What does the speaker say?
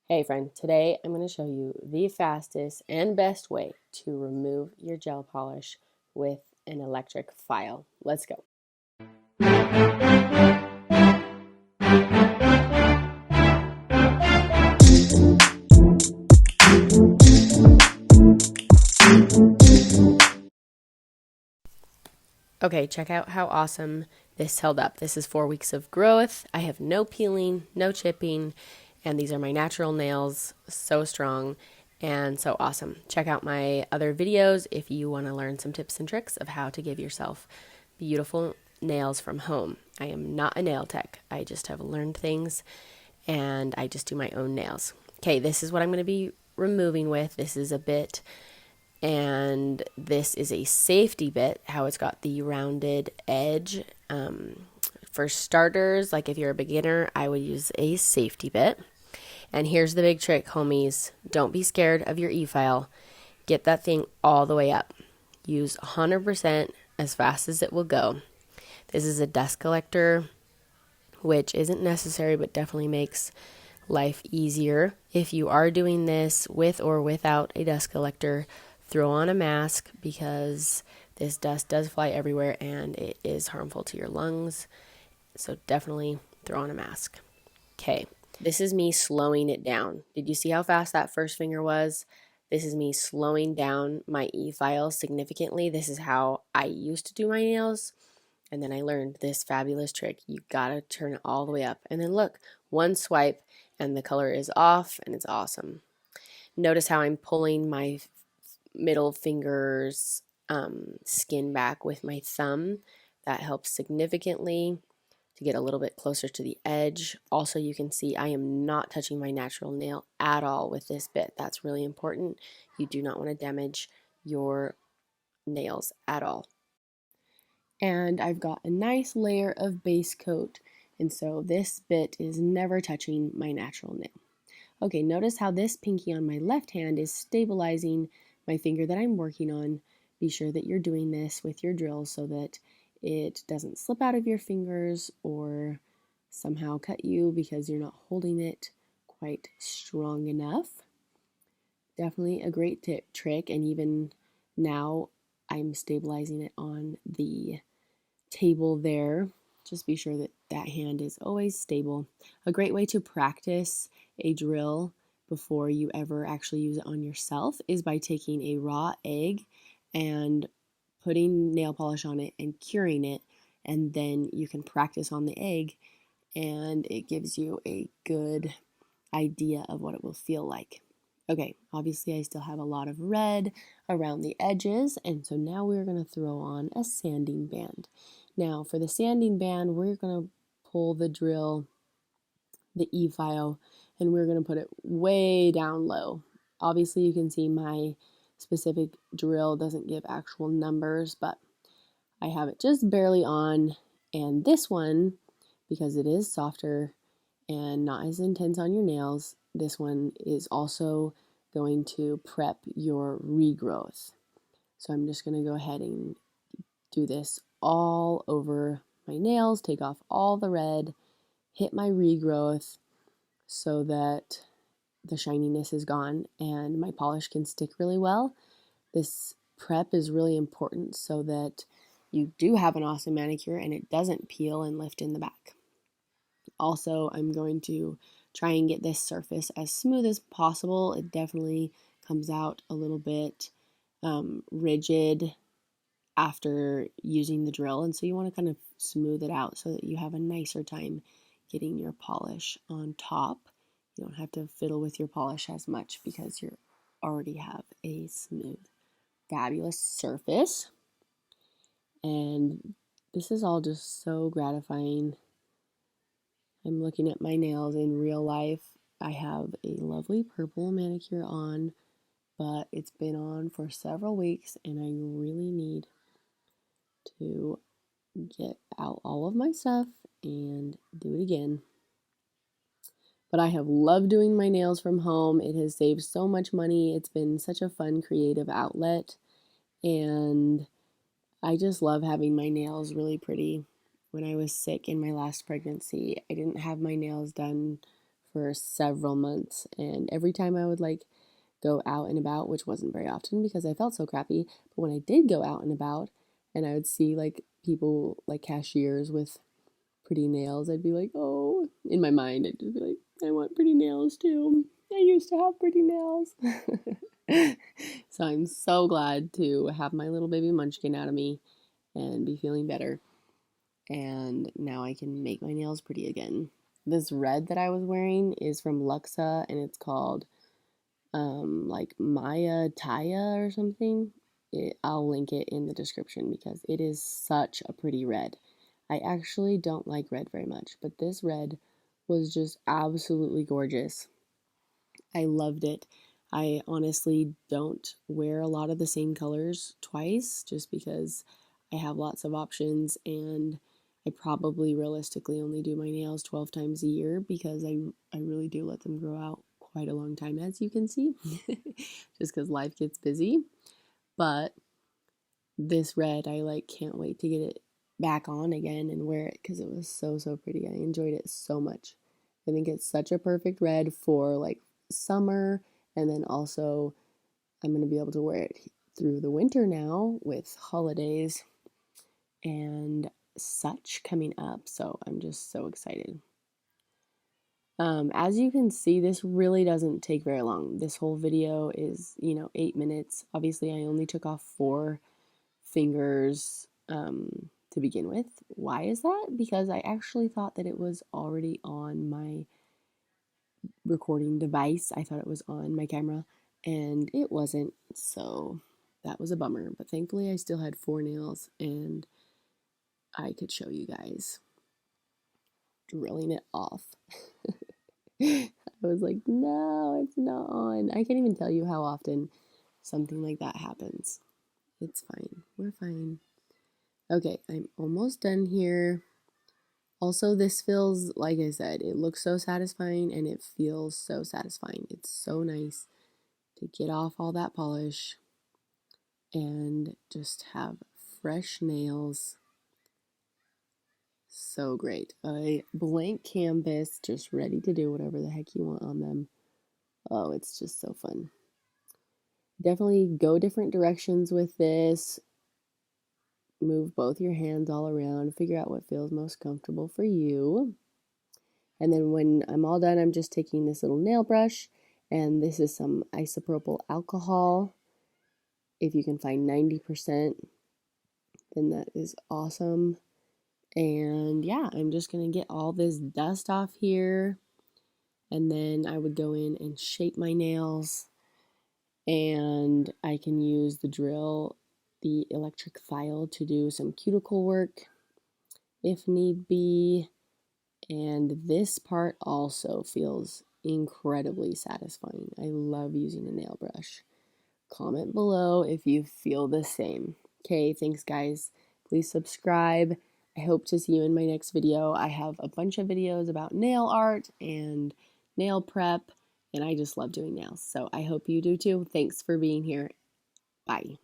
Hey friend, today I'm going to show you the fastest and best way to remove your gel polish with an electric file. Let's go. Okay, check out how awesome this held up. This is 4 weeks of growth. I have no peeling, no chipping, and these are my natural nails. So strong and so awesome. Check out my other videos if you want to learn some tips and tricks of how to give yourself beautiful nails from home. I am not a nail tech. I just have learned things and I just do my own nails. Okay, this is what I'm going to be removing with. This is a bit, and this is a safety bit, how it's got the rounded edge. For starters, like if you're a beginner, I would use a safety bit. And here's the big trick, homies. Don't be scared of your e-file. Get that thing all the way up. Use 100% as fast as it will go. This is a dust collector, which isn't necessary, but definitely makes life easier. If you are doing this with or without a dust collector, throw on a mask because this dust does fly everywhere and it is harmful to your lungs. So definitely throw on a mask. Okay, this is me slowing it down. Did you see how fast that first finger was? This is me slowing down my e-file significantly. This is how I used to do my nails. And then I learned this fabulous trick. You gotta turn it all the way up. And then look, one swipe and the color is off and it's awesome. Notice how I'm pulling my middle finger's skin back with my thumb. That helps significantly to get a little bit closer to the edge. Also, you can see I am not touching my natural nail at all with this bit. That's really important. You do not want to damage your nails at all. And I've got a nice layer of base coat, and so this bit is never touching my natural nail. Okay, notice how this pinky on my left hand is stabilizing my finger that I'm working on. Be sure that you're doing this with your drill so that it doesn't slip out of your fingers or somehow cut you because you're not holding it quite strong enough. Definitely a great trick, and even now I'm stabilizing it on the table there. Just be sure that that hand is always stable. A great way to practice a drill before you ever actually use it on yourself is by taking a raw egg and putting nail polish on it and curing it, and then you can practice on the egg and it gives you a good idea of what it will feel like. Okay, obviously I still have a lot of red around the edges, and so now we're going to throw on a sanding band. Now for the sanding band, we're going to pull the drill, the E-file, and we're going to put it way down low. Obviously you can see my specific drill doesn't give actual numbers, but I have it just barely on, and this one, because it is softer and not as intense on your nails, this one is also going to prep your regrowth. So I'm just going to go ahead and do this all over my nails, take off all the red, hit my regrowth so that the shininess is gone and my polish can stick really well. This prep is really important so that you do have an awesome manicure and it doesn't peel and lift in the back. Also, I'm going to try and get this surface as smooth as possible. It definitely comes out a little bit rigid after using the drill, and so you want to kind of smooth it out so that you have a nicer time getting your polish on top. You don't have to fiddle with your polish as much because you already have a smooth, fabulous surface. And this is all just so gratifying. I'm looking at my nails in real life. I have a lovely purple manicure on, but it's been on for several weeks and I really need to get out all of my stuff and do it again. But I have loved doing my nails from home. It has saved so much money. It's been such a fun creative outlet, and I just love having my nails really pretty. When I was sick in my last pregnancy, I didn't have my nails done for several months, and every time I would like go out and about, which wasn't very often because I felt so crappy, but when I did go out and about and I would see like people like cashiers with pretty nails, I'd be like, oh, in my mind, I'd just be like, I want pretty nails too. I used to have pretty nails. So I'm so glad to have my little baby munchkin out of me and be feeling better. And now I can make my nails pretty again. This red that I was wearing is from Luxa, and it's called like Maya Taya or something. I'll link it in the description because it is such a pretty red. I actually don't like red very much, but this red was just absolutely gorgeous. I loved it. I honestly don't wear a lot of the same colors twice just because I have lots of options, and I probably realistically only do my nails 12 times a year because I really do let them grow out quite a long time, as you can see, just because life gets busy. But this red, I like can't wait to get it back on again and wear it because it was so pretty. I enjoyed it so much. I think it's such a perfect red for like summer, and then also I'm going to be able to wear it through the winter now with holidays and such coming up. So I'm just so excited. As you can see, this really doesn't take very long. This whole video is, 8 minutes. Obviously, I only took off 4 fingers to begin with. Why is that? Because I actually thought that it was already on my recording device. I thought it was on my camera, and it wasn't. So that was a bummer. But thankfully, I still had 4 nails, and I could show you guys drilling it off. I was like, no, it's not on. I can't even tell you how often something like that happens. It's fine. We're fine. Okay, I'm almost done here. Also, this feels, like I said, it looks so satisfying and it feels so satisfying. It's so nice to get off all that polish and just have fresh nails. So great. A blank canvas, just ready to do whatever the heck you want on them. Oh, it's just so fun. Definitely go different directions with this. Move both your hands all around. Figure out what feels most comfortable for you. And then when I'm all done, I'm just taking this little nail brush, and this is some isopropyl alcohol. If you can find 90%, then that is awesome. And yeah, I'm just going to get all this dust off here. And then I would go in and shape my nails. And I can use the drill, the electric file, to do some cuticle work if need be. And this part also feels incredibly satisfying. I love using a nail brush. Comment below if you feel the same. Okay, thanks guys. Please subscribe. I hope to see you in my next video. I have a bunch of videos about nail art and nail prep, and I just love doing nails. So I hope you do too. Thanks for being here. Bye.